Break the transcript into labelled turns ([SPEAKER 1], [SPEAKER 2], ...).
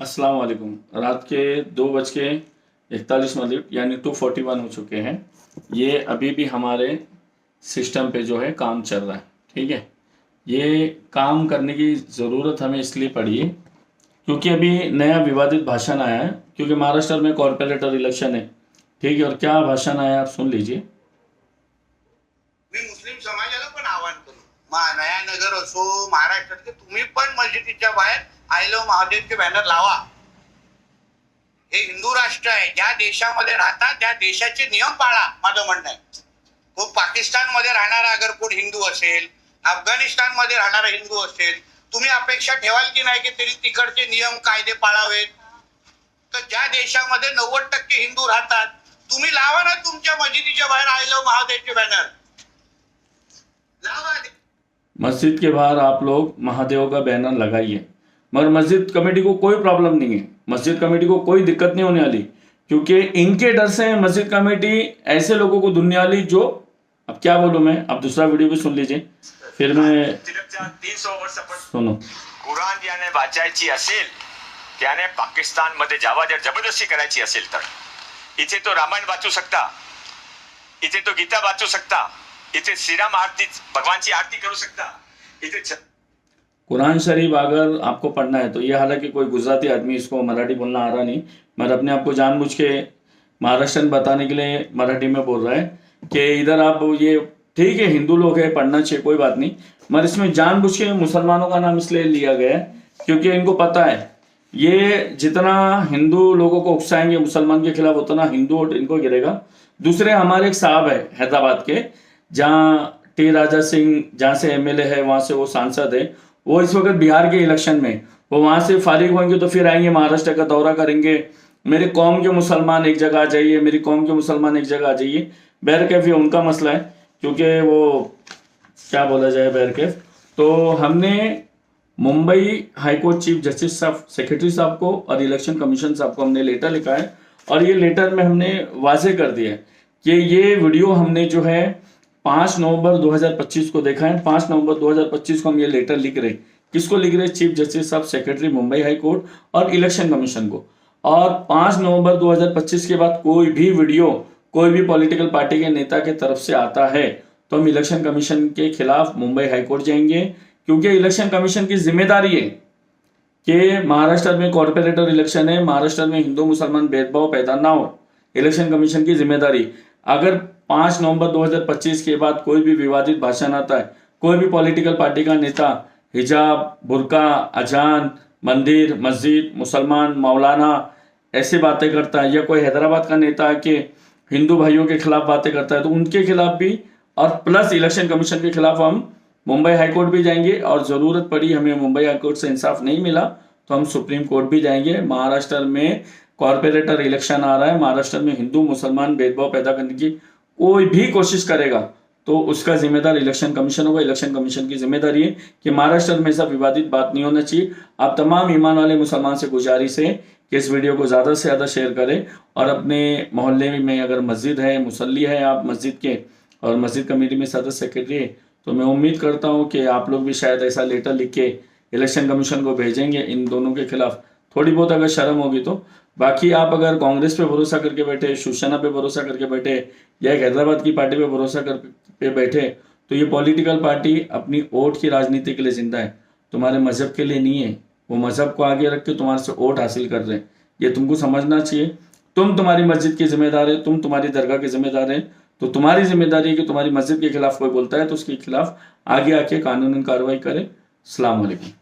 [SPEAKER 1] अस्सलाम वालेकुम। रात के 2:41 यानी 2:41 हो चुके हैं। ये अभी भी हमारे सिस्टम पे जो है काम चल रहा है। ठीक है, ये काम करने की ज़रूरत हमें इसलिए पड़ी है क्योंकि अभी नया विवादित भाषण आया है, क्योंकि महाराष्ट्र में कॉर्पोरेटर इलेक्शन है। ठीक है, और क्या भाषण आया आप सुन लीजिए।
[SPEAKER 2] मी मुस्लिम समाजाला पण आवाहन करू, नया नगर असो महाराष्ट्रातले, तुम्ही पण मस्जिदीच्या बाहेर आय लव्ह महादेवचे बॅनर लावा। हे हिंदू राष्ट्र आहे, ज्या देशामध्ये राहता त्या देशाचे नियम पाळा, माझं म्हणणं आहे। तो पाकिस्तान मध्ये राहणारा अगर कोण हिंदू असेल, अफगाणिस्तान मध्ये राहणारा हिंदू असेल, तुम्ही अपेक्षा ठेवाल की नाही की तरी तिकडचे नियम कायदे पाळावेत? तर ज्या देशामध्ये 90% हिंदू राहतात, तुम्ही लावा ना तुमच्या मस्जिदीच्या बाहेर आय लव्ह महादेवचे बॅनर लावा।
[SPEAKER 1] मस्जिद के बाहर आप लोग महादेव का बैनर लगाइए, मगर मस्जिद कमेटी को कोई प्रॉब्लम नहीं है, मस्जिद कमेटी को कोई दिक्कत नहीं होने वाली, क्योंकि इनके डर से मस्जिद कमेटी ऐसे लोगों को दुनिया वाली जो, अब क्या बोलूं मैं, अब दूसरा वीडियो भी सुन लीजिए, फिर मैं
[SPEAKER 3] 300 वर्ष
[SPEAKER 1] सुनो।
[SPEAKER 3] कुराण ज्याने वाचायची असेल त्याने पाकिस्तान मध्ये जावा, जर जबरदस्ती करायची असेल तर इथे तो रामायण वाचू सकता, इथे तो गीता वाचू सकता, इथे श्रीराम आरती, भगवानची आरती करू सकता। इथे
[SPEAKER 1] कुरान शरीफ अगर आपको पढ़ना है तो ये, हालांकि कोई गुजराती आदमी, इसको मराठी बोलना आ रहा नहीं, मगर अपने आप को जानबूझ के महाराष्ट्रन बताने के लिए मराठी में बोल रहा है कि इधर आप ये, ठीक है हिंदू लोग है, पढ़ना चाहिए, कोई बात नहीं, मगर इसमें जानबूझ के मुसलमानों का नाम इसलिए लिया गया है क्योंकि इनको पता है ये जितना हिंदू लोगों को उकसाएंगे मुसलमान के खिलाफ, उतना हिंदू वोट इनको गिरेगा। दूसरे हमारे एक साहब है हैदराबाद के, जहाँ टी राजा सिंह जहाँ से एमएलए है, वहाँ से वो सांसद है, वो इस वक्त बिहार के इलेक्शन में, वो वहाँ से फारिग होंगे तो फिर आएंगे, महाराष्ट्र का दौरा करेंगे, मेरे कौम के मुसलमान एक जगह आ जाइए, मेरी कौम के मुसलमान एक जगह आ जाइए। बैरकैफ ये उनका मसला है, क्योंकि वो क्या बोला जाए बैरकैफ। तो हमने मुंबई हाईकोर्ट चीफ जस्टिस साहब, सेक्रेटरी साहब को और इलेक्शन कमीशन साहब को हमने लेटर लिखा है, और ये लेटर में हमने वाजे कर दिया है कि ये वीडियो हमने जो है 5 नवंबर 2025 को देखा है। 5 नवंबर 2025 को हम ये लेटर लिख रहे, किसको लिख रहे? चीफ जस्टिस साहब, सेक्रेटरी मुंबई हाई कोर्ट और इलेक्शन कमीशन को। और 5 नवंबर 2025 के बाद कोई भी वीडियो कोई भी पॉलिटिकल पार्टी के नेता के तरफ से आता है तो हम इलेक्शन कमीशन के खिलाफ मुंबई हाई कोर्ट जाएंगे, क्योंकि इलेक्शन कमीशन की जिम्मेदारी है कि महाराष्ट्र में कॉर्पोरेटर इलेक्शन है, महाराष्ट्र में हिंदू मुसलमान भेदभाव पैदा ना हो, इलेक्शन कमीशन की जिम्मेदारी। अगर 5 नवंबर 2025 के बाद कोई भी विवादित भाषण आता है, कोई भी पॉलिटिकल पार्टी का नेता हिजाब, बुर्का, अजान, मंदिर, मस्जिद, मुसलमान, मौलाना ऐसे बातें करता है, या कोई हैदराबाद का नेता के हिंदू भाइयों के खिलाफ बातें करता है, तो उनके खिलाफ भी, और प्लस इलेक्शन कमीशन के खिलाफ हम मुंबई हाईकोर्ट भी जाएंगे, और ज़रूरत पड़ी हमें मुंबई हाईकोर्ट से इंसाफ नहीं मिला तो हम सुप्रीम कोर्ट भी जाएंगे। महाराष्ट्र में कॉर्पोरेटर इलेक्शन आ रहा है, महाराष्ट्र में हिंदू मुसलमान भेदभाव पैदा करने की कोई भी कोशिश करेगा तो उसका जिम्मेदार इलेक्शन कमीशन होगा। इलेक्शन कमीशन की जिम्मेदारी है कि महाराष्ट्र में ऐसा विवादित बात नहीं होना चाहिए। आप तमाम ईमान वाले मुसलमान से गुजारिश है कि इस वीडियो को ज़्यादा से ज़्यादा शेयर करें, और अपने मोहल्ले में अगर मस्जिद है, मुसल्ली है आप मस्जिद के, और मस्जिद कमेटी में सदस्य सेक्रेटरी है, तो मैं उम्मीद करता हूँ कि आप लोग भी शायद ऐसा लेटर लिख के इलेक्शन कमीशन को भेजेंगे इन दोनों के खिलाफ, थोड़ी बहुत अगर शर्म होगी तो। बाकी आप अगर कांग्रेस पे भरोसा करके बैठे, शिवसेना पे भरोसा करके बैठे, या एक हैदराबाद की पार्टी पे भरोसा करके बैठे, तो ये पॉलिटिकल पार्टी अपनी वोट की राजनीति के लिए जिंदा है, तुम्हारे मजहब के लिए नहीं है। वो मजहब को आगे रख के तुम्हारे से वोट हासिल कर रहे हैं, ये तुमको समझना चाहिए। तुम तुम्हारी मस्जिद के जिम्मेदार है, तुम तुम्हारी दरगाह के जिम्मेदार है, तो तुम्हारी जिम्मेदारी है कि तुम्हारी मस्जिद के खिलाफ कोई बोलता है तो उसके खिलाफ आगे आके कानूनी कार्रवाई करें। अस्सलाम वालेकुम।